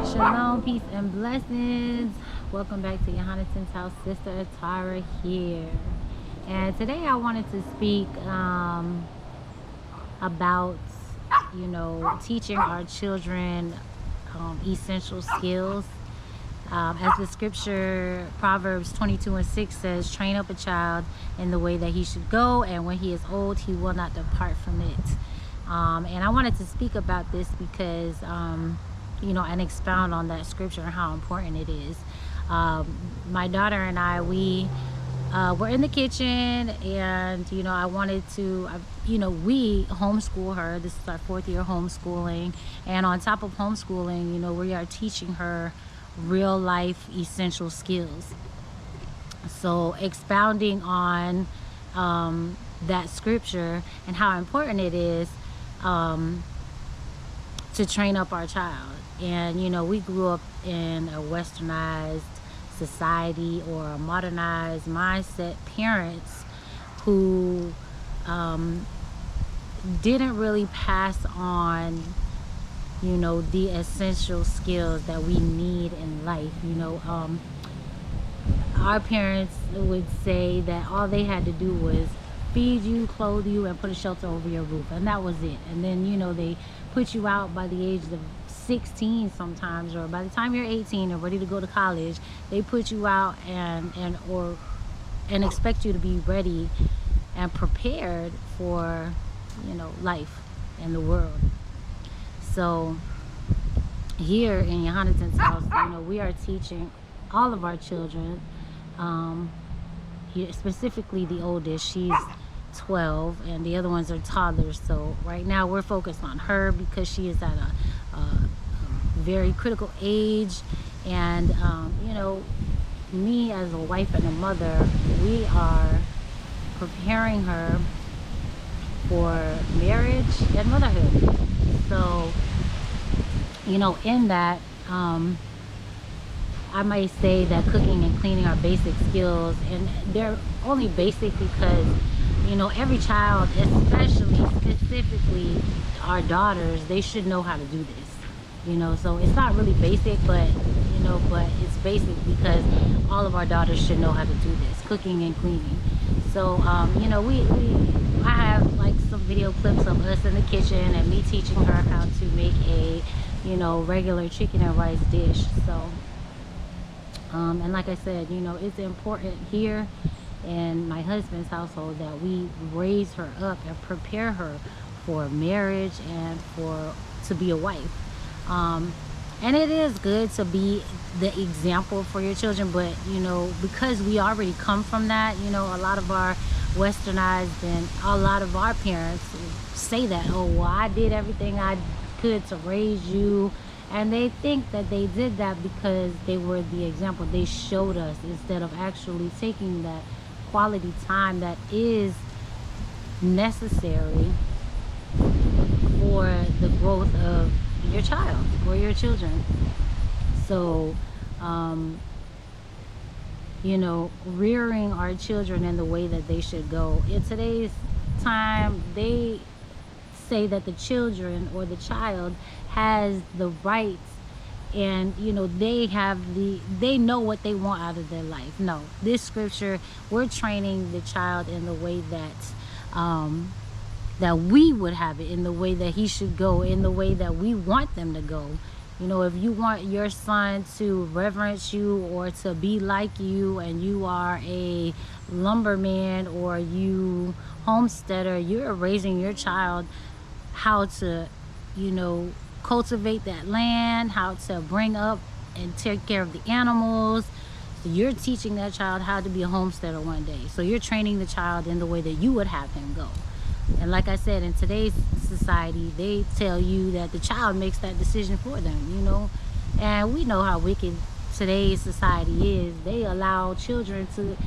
Shalom, peace, and blessings. Welcome back to Jonathan's house. Sister Atara here. And today I wanted to speak about, teaching our children essential skills. As the scripture, Proverbs 22:6 says, train up a child in the way that he should go, and when he is old, he will not depart from it. And I wanted to speak about this because and expound on that scripture and how important it is. My daughter and I, we were in the kitchen, and I wanted to, we homeschool her. This is our 4th year homeschooling, and on top of homeschooling, we are teaching her real life essential skills. So expounding on that scripture and how important it is to train up our child. And we grew up in a westernized society or a modernized mindset. Parents who didn't really pass on the essential skills that we need in life. Our parents would say that all they had to do was feed you, clothe you, and put a shelter over your roof, and that was it. And then they put you out by the age of 16 sometimes, or by the time you're 18 or ready to go to college, they put you out and expect you to be ready and prepared for life and the world. So here in Jonathan's house, we are teaching all of our children, specifically the oldest. She's 12 and the other ones are toddlers. So right now we're focused on her because she is at a very critical age. And me as a wife and a mother, we are preparing her for marriage and motherhood. So in that, I might say that cooking and cleaning are basic skills, and they're only basic because every child, specifically our daughters, they should know how to do this. So it's not really basic, but it's basic because all of our daughters should know how to do this, cooking and cleaning. So I have like some video clips of us in the kitchen and me teaching her how to make a regular chicken and rice dish. So and like I said, it's important here in my husband's household that we raise her up and prepare her for marriage and to be a wife. And it is good to be the example for your children, but because we already come from that, a lot of our westernized and a lot of our parents say that, oh well, I did everything I could to raise you, and they think that they did that because they were the example. They showed us, instead of actually taking that quality time that is necessary for the growth of your child or your children. So rearing our children in the way that they should go. In today's time, they say that the children or the child has the rights, and they know what they want out of their life. No, this scripture, we're training the child in the way that we would have it, in the way that he should go, in the way that we want them to go. If you want your son to reverence you or to be like you, and you are a lumberman or you homesteader, you're raising your child how to cultivate that land, how to bring up and take care of the animals. So you're teaching that child how to be a homesteader one day. So you're training the child in the way that you would have him go. And like I said, in today's society, they tell you that the child makes that decision for them, and we know how wicked today's society is. They allow children to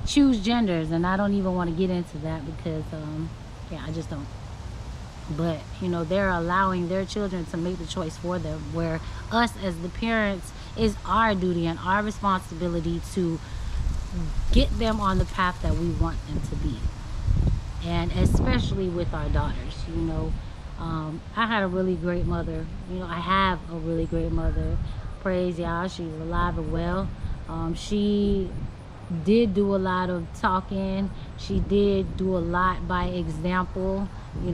choose genders, and I don't even want to get into that because I just don't. But they're allowing their children to make the choice for them, where us as the parents, is our duty and our responsibility to get them on the path that we want them to be. And especially with our daughters, I had a really great mother. I have a really great mother. Praise Yah, she's alive and well. She did do a lot of talking. She did do a lot by example.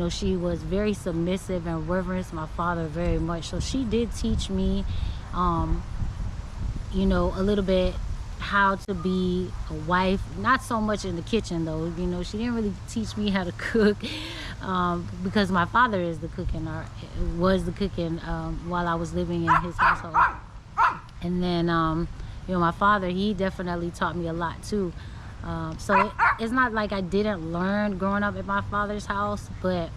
She was very submissive and reverenced my father very much. So she did teach me, a little bit how to be a wife. Not so much in the kitchen though. She didn't really teach me how to cook, because my father is the cooking, or was the cooking, while I was living in his household. And then, my father, he definitely taught me a lot too. So it's not like I didn't learn growing up at my father's house, but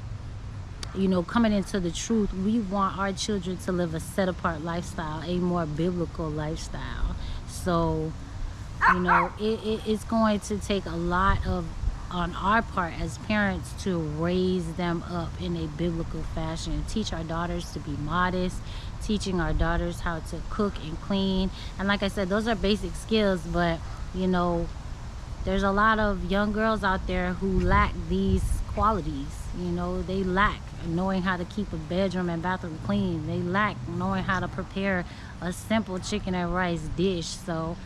coming into the truth, we want our children to live a set apart lifestyle, a more biblical lifestyle. So it's going to take a lot on our part as parents to raise them up in a biblical fashion, teach our daughters to be modest, teaching our daughters how to cook and clean. And like I said, those are basic skills, but there's a lot of young girls out there who lack these qualities. They lack knowing how to keep a bedroom and bathroom clean. They lack knowing how to prepare a simple chicken and rice dish. So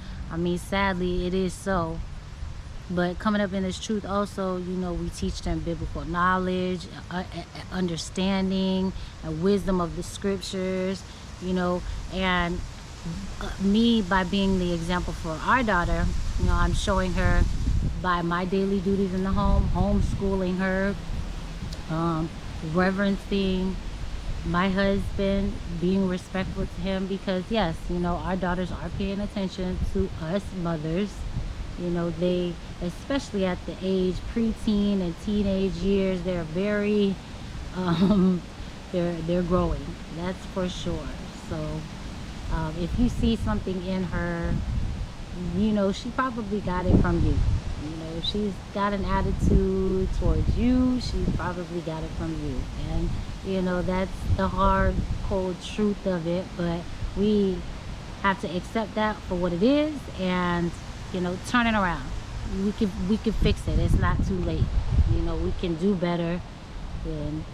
sadly it is so. But coming up in this truth also, we teach them biblical knowledge, understanding, and wisdom of the scriptures, and me, by being the example for our daughter, I'm showing her by my daily duties in the home, homeschooling her, reverencing my husband, being respectful to him, because yes, our daughters are paying attention to us mothers. They, especially at the age preteen and teenage years, they're very they're growing, that's for sure. So if you see something in her, she probably got it from you. If she's got an attitude towards you, she probably got it from you. And that's the hard, cold truth of it. But we have to accept that for what it is, and turn it around. We can fix it. It's not too late. We can do better, and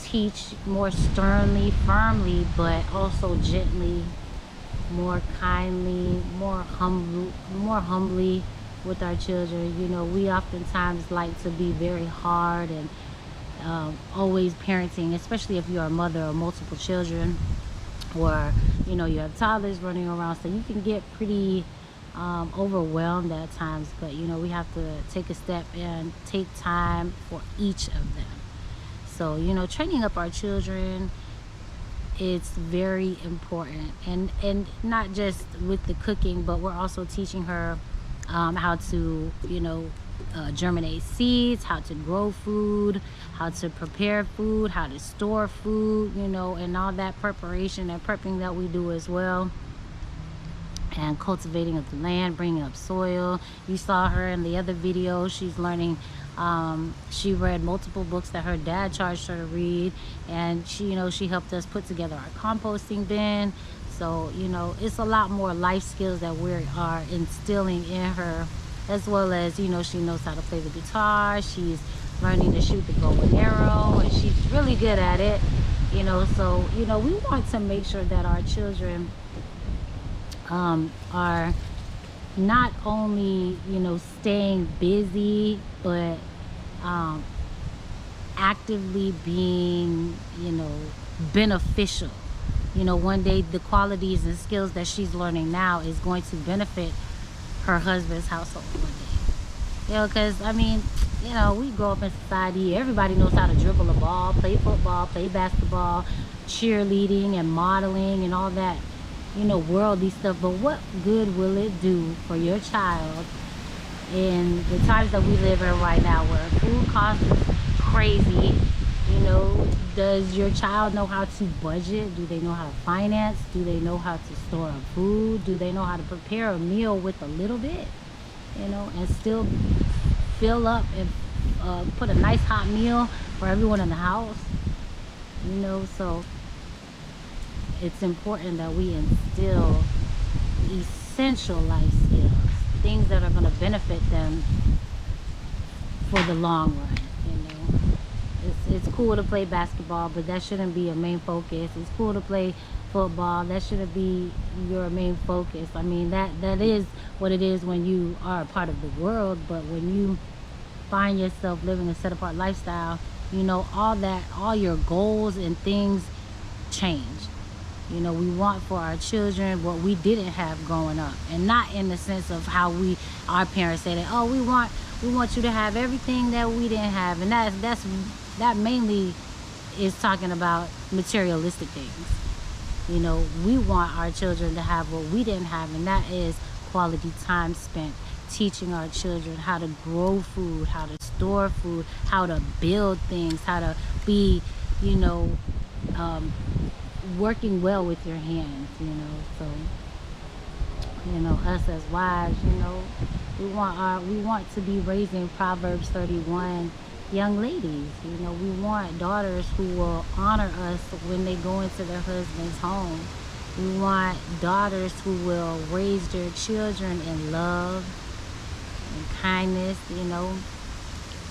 teach more sternly, firmly, but also gently, more kindly, more humbly with our children. We oftentimes like to be very hard and always parenting, especially if you're a mother of multiple children, or you have toddlers running around, so you can get pretty overwhelmed at times. But we have to take a step and take time for each of them. So training up our children, it's very important, and not just with the cooking, but we're also teaching her how to germinate seeds, how to grow food, how to prepare food, how to store food, and all that preparation and prepping that we do as well, and cultivating of the land, bringing up soil. You saw her in the other video. She's learning. She read multiple books that her dad charged her to read, and she helped us put together our composting bin. So it's a lot more life skills that we are instilling in her, as well as she knows how to play the guitar. She's learning to shoot the bow and arrow, and she's really good at it. So we want to make sure that our children are not only staying busy, but actively being beneficial. One day the qualities and skills that she's learning now is going to benefit her husband's household one day. Because we grow up in society, everybody knows how to dribble a ball, play football, play basketball, cheerleading and modeling and all that worldly stuff. But what good will it do for your child in the times that we live in right now, where food costs is crazy? Does your child know how to budget? Do they know how to finance? Do they know how to store up food? Do they know how to prepare a meal with a little bit, and still fill up and put a nice hot meal for everyone in the house? So it's important that we instill essential life skills, things that are going to benefit them for the long run. it's cool to play basketball, but that shouldn't be a main focus. It's cool to play football. That shouldn't be your main focus. I mean, that is what it is when you are a part of the world, but when you find yourself living a set apart lifestyle, you know, all your goals and things change. You know, we want for our children what we didn't have growing up, and not in the sense of how our parents say that, oh, we want you to have everything that we didn't have, and that mainly is talking about materialistic things. You know, we want our children to have what we didn't have, and that is quality time spent teaching our children how to grow food, how to store food, how to build things, how to be, you know, working well with your hands, you know. So, you know, us as wives, you know, we want to be raising Proverbs 31 young ladies. You know, we want daughters who will honor us when they go into their husband's home. We want daughters who will raise their children in love and kindness, you know,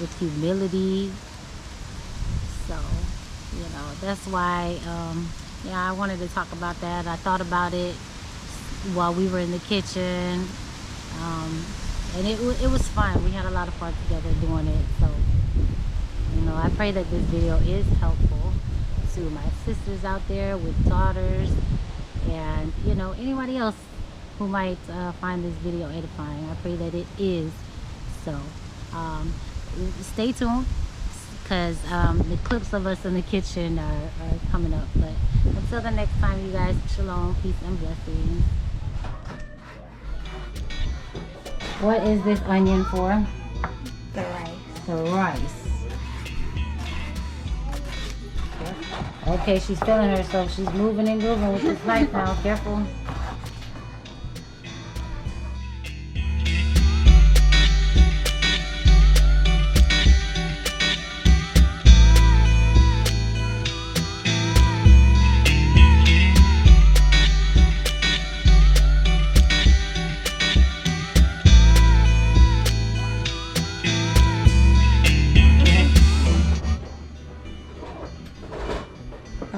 with humility. So, you know, that's why yeah, I wanted to talk about that. I thought about it while we were in the kitchen, and it was fun. We had a lot of fun together doing it. So, you know, I pray that this video is helpful to my sisters out there with daughters, and, you know, anybody else who might find this video edifying. I pray that it is. So, stay tuned, because the clips of us in the kitchen are coming up. But until the next time, you guys, shalom, peace, and blessings. What is this onion for? The rice. The rice. Okay, she's feeling herself. She's moving and grooving with this knife now. Careful.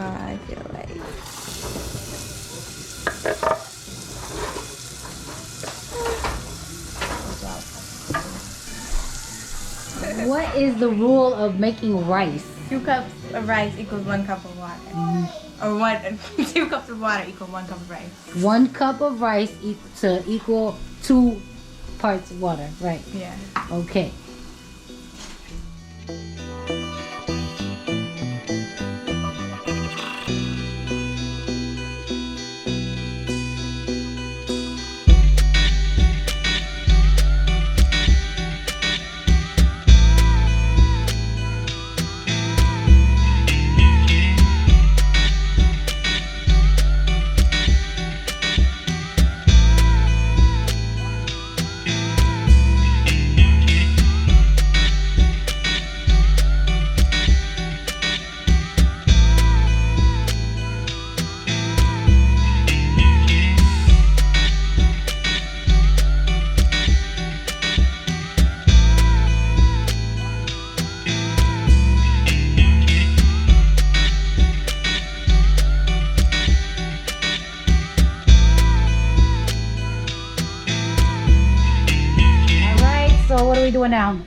I feel like What is the rule of making rice? 2 cups of rice equals 1 cup of water. Or 2 cups of water equals 1 cup of rice. 1 cup of rice equal 2 parts water, right? Yeah. Okay. So what are we doing now?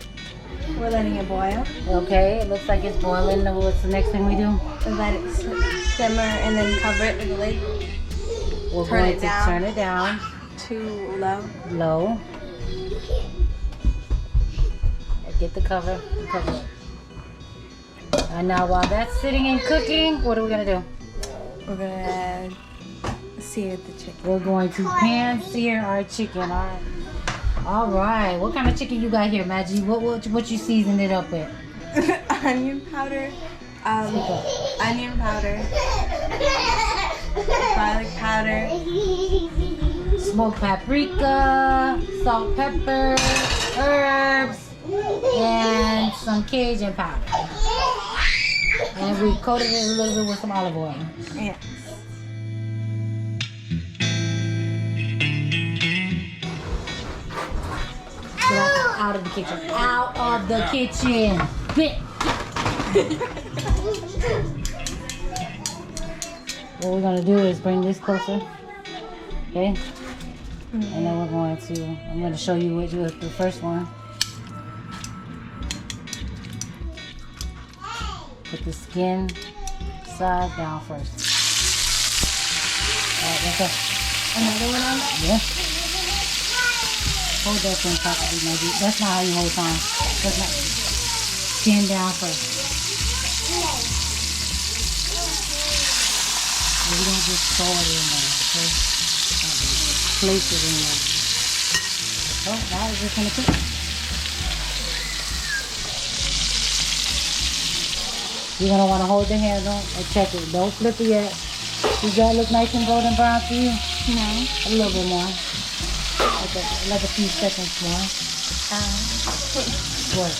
We're letting it boil. Okay, it looks like it's boiling. What's the next thing we do? Let it simmer and then cover it with a lid. We're Turn going it to down. turn it down. To low. Low. Get the cover. Cover it. And now while that's sitting and cooking, what are we going to do? We're gonna sear the chicken. We're going to pan sear our chicken. All right. What kind of chicken you got here, Maggie? What you season it up with? Onion powder. Onion powder. Garlic powder. Smoked paprika, salt, pepper, herbs, and some Cajun powder. And we coated it a little bit with some olive oil. Yeah. Get out of the kitchen. Out of the kitchen. Get. What we're gonna do is bring this closer, okay? And then I'm going to show you what you the first one. Put the skin side down first. Alright, that's it. Another one on? Yeah. Hold that thing properly, maybe. That's not how you hold on. That's not. Skin down first. And you don't just throw it in there, okay? Place it in there. Oh, now it's just gonna cook. You're gonna wanna hold the handle and check it. Don't flip it yet. Does that look nice and golden brown to you? No. A little bit more. Like a few seconds more. What?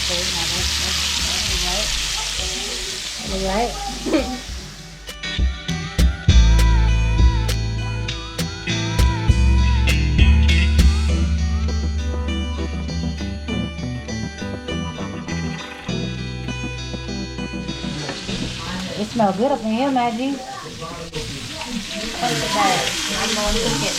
Okay, now that's all right. It smells good up in here, Maggie. I'm going to cook it.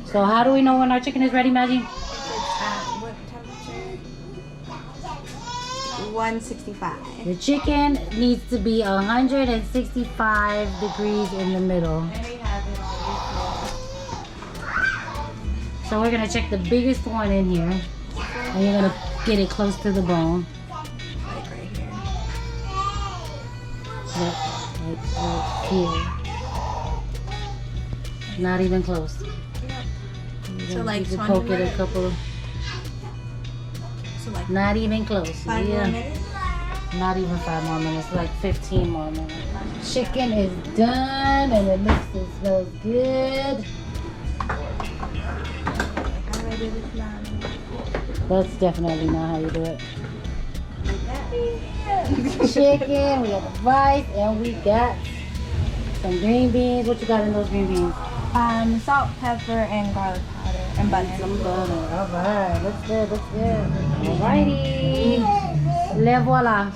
So how do we know when our chicken is ready, Maggie? What temperature? 165. The chicken needs to be 165 degrees in the middle. And we have it So we're gonna check the biggest one in here, and you're gonna get it close to the bone. like right here. Right here. Not even close. So like you can 20 poke it a minutes? couple. So like Not even close. 5 more minutes? Not even 5 more minutes. Like 15 more minutes. Chicken is done, and it looks and smells good. How do I do this now? That's definitely not how you do it. Chicken, we got the rice, and we got some green beans. What you got in those green beans? Salt, pepper, and garlic powder, and butter. Some butter. All right, that's good. That's good. Alrighty. Le voilà.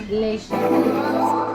Les chicken.